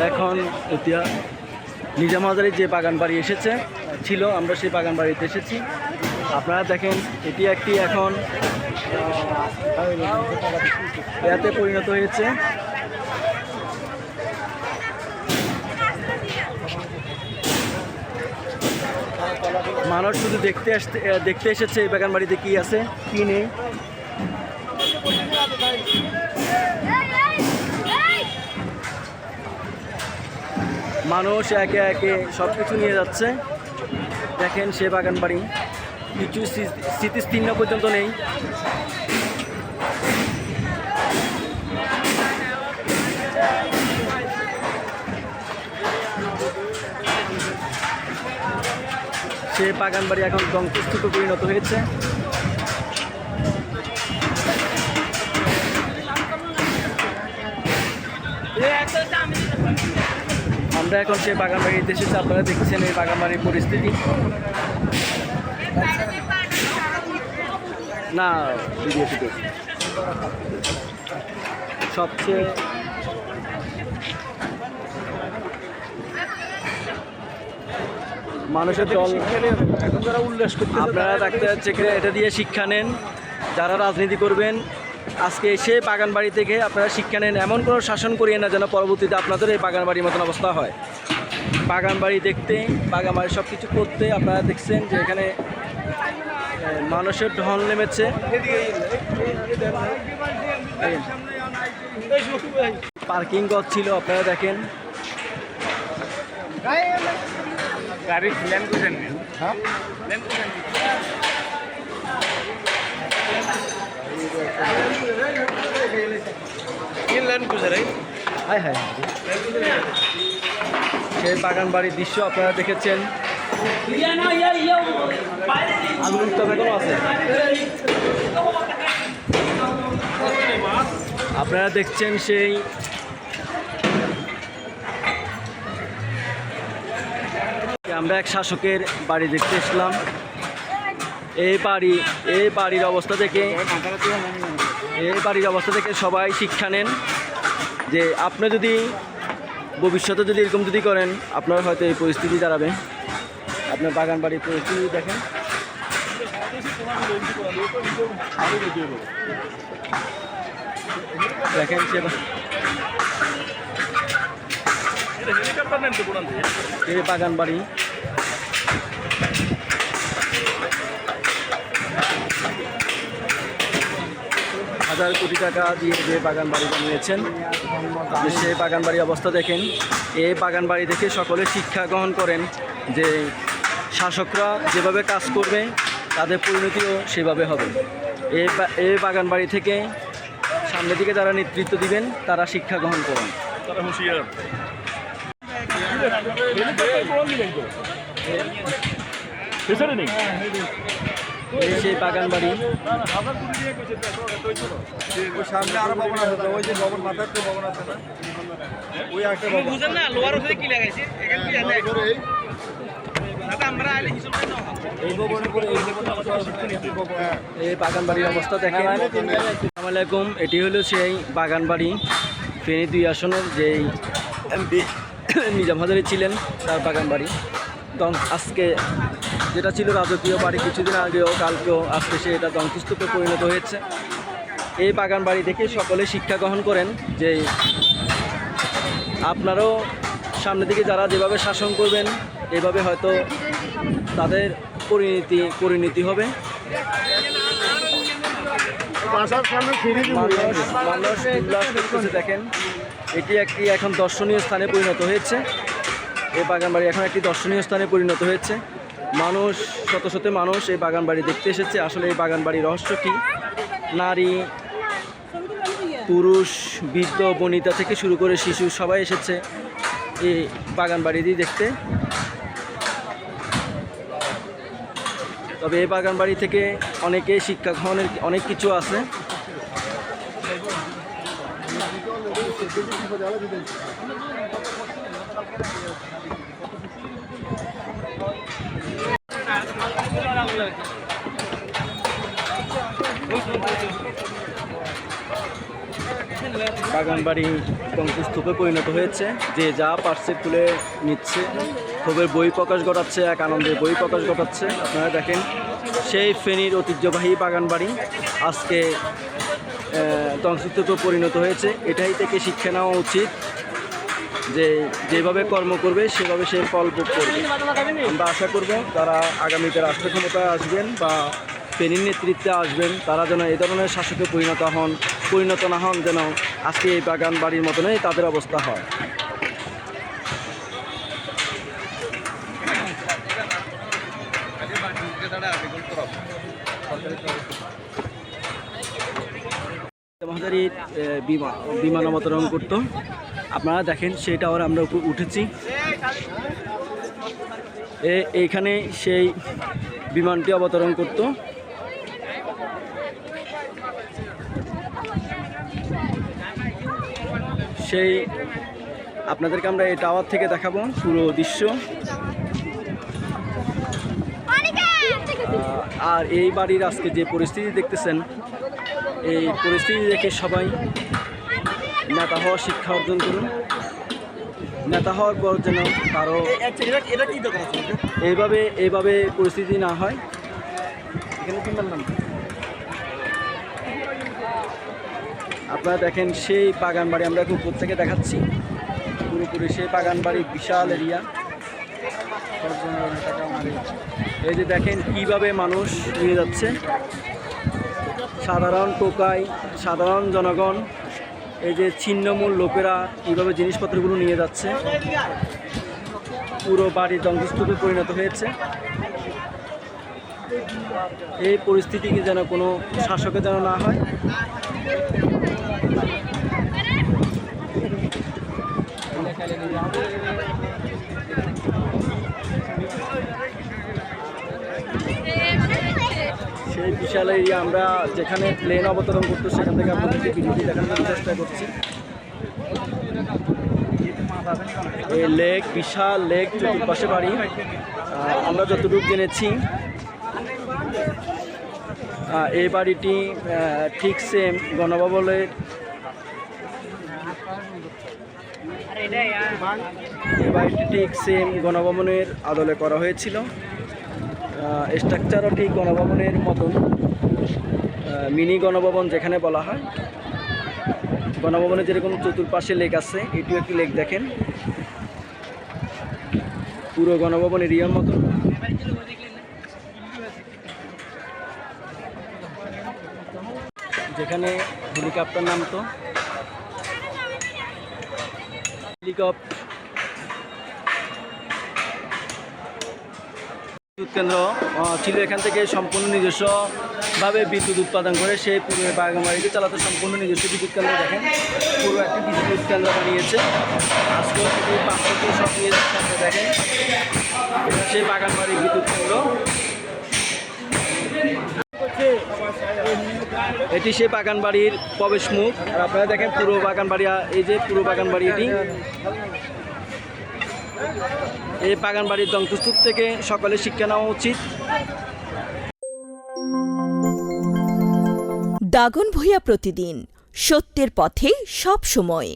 এখন নিজাম হাজারীর যে বাগান বাড়ি ছিল আমরা সেই বাগান বাড়িতে এসেছি। আপনারা দেখেন এটি একটি এখন এতে পরিণত হয়েছে। মানুষ শুধু দেখতে এসেছে এই বাগান বাড়িতে কি আছে কি নেই। মানুষ একে একে সব কিছু নিয়ে যাচ্ছে। দেখেন সে বাগান বাড়ি কিছু স্মৃতিচিহ্ন পর্যন্ত নেই। সে বাগান বাড়ি এখন ধ্বংসস্তূপে পরিণত হয়েছে। আমরা এখন সে বাগান বাড়িতে এসেছি। আপনারা দেখছেন এই বাগান বাড়ির পরিস্থিতি। না সবচেয়ে মানুষের দল আপনারা ডাক্তার চেকে এটা দিয়ে শিক্ষা নেন। যারা রাজনীতি করবেন আজকে এসে বাগান বাড়ি থেকে আপনারা শিক্ষা নেন। এমন কোনো শাসন করিয়ে না যেন পরবর্তীতে আপনাদের এই বাগান বাড়ির মতন অবস্থা হয়। বাগান বাড়ি দেখতে, বাগান বাড়ি সব কিছু করতে আপনারা দেখছেন যে এখানে মানুষের ঢল নেমেছে। পার্কিং করছিল আপনারা দেখেন। गाड़ी लेन को जाएंगे हाँ लेन को जाएंगे ये लेन को जा रही হাই হাই সেই বাগান বাড়ির দৃশ্য আপনারা দেখেছেন। আলু উত্তম এখনো আছে। আপনারা দেখছেন সেই আমরা এক শাসকের বাড়ি দেখতে এসলাম। এই বাড়ির অবস্থা থেকে সবাই শিক্ষা নেন যে আপনি যদি ভবিষ্যতে যদি এরকম যদি করেন আপনার হয়তো এই পরিস্থিতি দাঁড়াবে। আপনার বাগান বাড়ির পরিস্থিতি দেখেন। দেখেন সে বাগান বাড়ি হাজার কোটি টাকা দিয়ে যে বাগান বাড়ি বানিয়েছেন সে বাগান বাড়ি অবস্থা দেখেন। এই বাগান বাড়ি দেখে সকলে শিক্ষা গ্রহণ করেন যে শাসকরা যেভাবে কাজ করবে তাদের পরিণতিও সেভাবে হবে। এই বাগান বাড়ি থেকে সামনের দিকে যারা নেতৃত্ব দিবেন তারা শিক্ষা গ্রহণ করেন। তারা হুঁশিয়ার সেই বাগান বাড়ি সামনে আরো ভবন আছে, ওই যে ভবন মাথার তো ভবন আছে না, ওই একটা ভবন বুঝেন না লোয়ার ওখানে কি লাগাইছে এখানে কি জানেন দাদা আমরা আইলে হিসাব করে নাও এই ভবনের পরে এই ভবন এই বাগান বাড়ির অবস্থা দেখেন। আসসালামু আলাইকুম। এটি হলো সেই বাগান বাড়ি ফেনী 2 আসনের যেই এমপি নিজাম হাজারী ছিলেন তার বাগান বাড়ি। আজকে যেটা ছিল রাজকীয় বাড়ি কিছুদিন আগেও কালকেও আজকে সে এটা ধ্বংসস্তূপে পরিণত হয়েছে। এই বাগান বাড়ি দেখে সকলে শিক্ষা গ্রহণ করেন যে আপনারাও সামনের দিকে যারা যেভাবে শাসন করবেন এভাবে হয়তো তাদের পরিণতি হবে। দেখেন এটি একটি এখন দর্শনীয় স্থানে পরিণত হয়েছে। এই বাগান বাড়ি এখন একটি দর্শনীয় স্থানে পরিণত হয়েছে। মানুষ শত শত মানুষ এই বাগান বাড়ি দেখতে এসেছে। আসলে এই বাগান বাড়ির রহস্য কী? নারী, পুরুষ, বৃদ্ধ, বনিতা থেকে শুরু করে শিশু সবাই এসেছে এই বাগান বাড়িটি দেখতে। তবে এই বাগান বাড়ি থেকে অনেকে শিক্ষা গ্রহণের অনেক কিছু আছে। বাগানবাড়ি ধ্বংসস্তূপে পরিণত হয়েছে। যে যা পারছে তুলে নিচ্ছে, ক্ষোভের বই প্রকাশ ঘটাচ্ছে, এক আনন্দের বই প্রকাশ ঘটাচ্ছে। আপনারা দেখেন সেই ফেনীর ঐতিহ্যবাহী বাগানবাড়ি আজকে ধ্বংসস্তূপে পরিণত হয়েছে। এটাই থেকে শিক্ষা নেওয়া উচিত যে যেভাবে কর্ম করবে সেভাবে সে ফল ভোগ করবে। আমরা আশা করব তারা আগামীতে রাষ্ট্র ক্ষমতায় আসবেন বা ফেনীর নেতৃত্বে আসবেন, তারা যেন এই ধরনের শাসকে পরিণত না হন, যেন আজকে এই বাগান বাড়ির মতনই তাদের অবস্থা হয়। মহাজারীর বিমান অবতরণ করতো। আপনারা দেখেন সেই টাওয়ারে আমরা উঠেছি। এইখানে সেই বিমানটি অবতরণ করত। সেই আপনাদেরকে আমরা এই টাওয়ার থেকে দেখাবো পুরো দৃশ্য। আর এই বাড়ির আজকে যে পরিস্থিতি দেখতেছেন, এই পরিস্থিতি দেখে সবাই নেতা হওয়ার শিক্ষা অর্জন করুন। নেতা হওয়ার পর যেন কারো এইভাবে পরিস্থিতি না হয়। এখানে কিনবেন না। আপনারা দেখেন সেই বাগান বাড়ি আমরা উপর থেকে দেখাচ্ছি, পুরোপুরি সেই বাগান বাড়ি, বিশাল এরিয়া। এই যে দেখেন কিভাবে মানুষ নিয়ে যাচ্ছে, সাধারণ টোকাই, সাধারণ জনগণ, এই যে ছিন্নমূল লোকেরা কীভাবে জিনিসপত্রগুলো নিয়ে যাচ্ছে। পুরো বাড়ি ধ্বংসস্তূপে পরিণত হয়েছে। এই পরিস্থিতিকে যেন কোনো শাসকে যেন না হয়। সেই বিশাল এরিয়া আমরা যেখানে প্লেন অবতরণ করতো সেখান থেকে আপনাদেরকে ভিডিওটি দেখানোর চেষ্টা করছি। এই লেক, বিশাল লেক, চতুর্পাশে বাড়ি। আমরা যতটুকু জেনেছি এই বাড়িটি ঠিক সেম গণভবনের গণভবনের আদলে করা হয়েছিল। স্ট্রাকচারও ঠিক গণভবনের মতন, মিনি গণভবন যেখানে বলা হয়। গণভবনে যেরকম চতুর্পাশে লেক আছে, এটিও একটি লেক দেখেন, পুরো গণভবন এরিয়ার মতন। যেখানে হেলিকপ্টার নামতো, বিদ্যুৎ কেন্দ্র ছিল। এখান থেকে সম্পূর্ণ নিজস্বভাবে বিদ্যুৎ উৎপাদন করে সেই পুরো বাগানবাড়িকে চালাতে সম্পূর্ণ নিজস্ব বিদ্যুৎ কেন্দ্র। দেখেন পুরো একটি বিদ্যুৎ কেন্দ্র বানিয়েছে। আজকেও থেকে 500 সব নিয়ে যাচ্ছে। আপনি দেখেন সেই বাগানবাড়ির বিদ্যুৎ কেন্দ্র। এটি সেই বাগানবাড়ির প্রবেশ মুখ। আর আপনারা দেখেন পুরো বাগানবাড়ি, এই যে পুরো বাগানবাড়ি, এটি এই বাগানবাড়ির ধ্বংসস্তূপ থেকে সকলে শিক্ষা নেওয়া উচিত। দাগনভূঞা প্রতিদিন, সত্যের পথে সব সময়।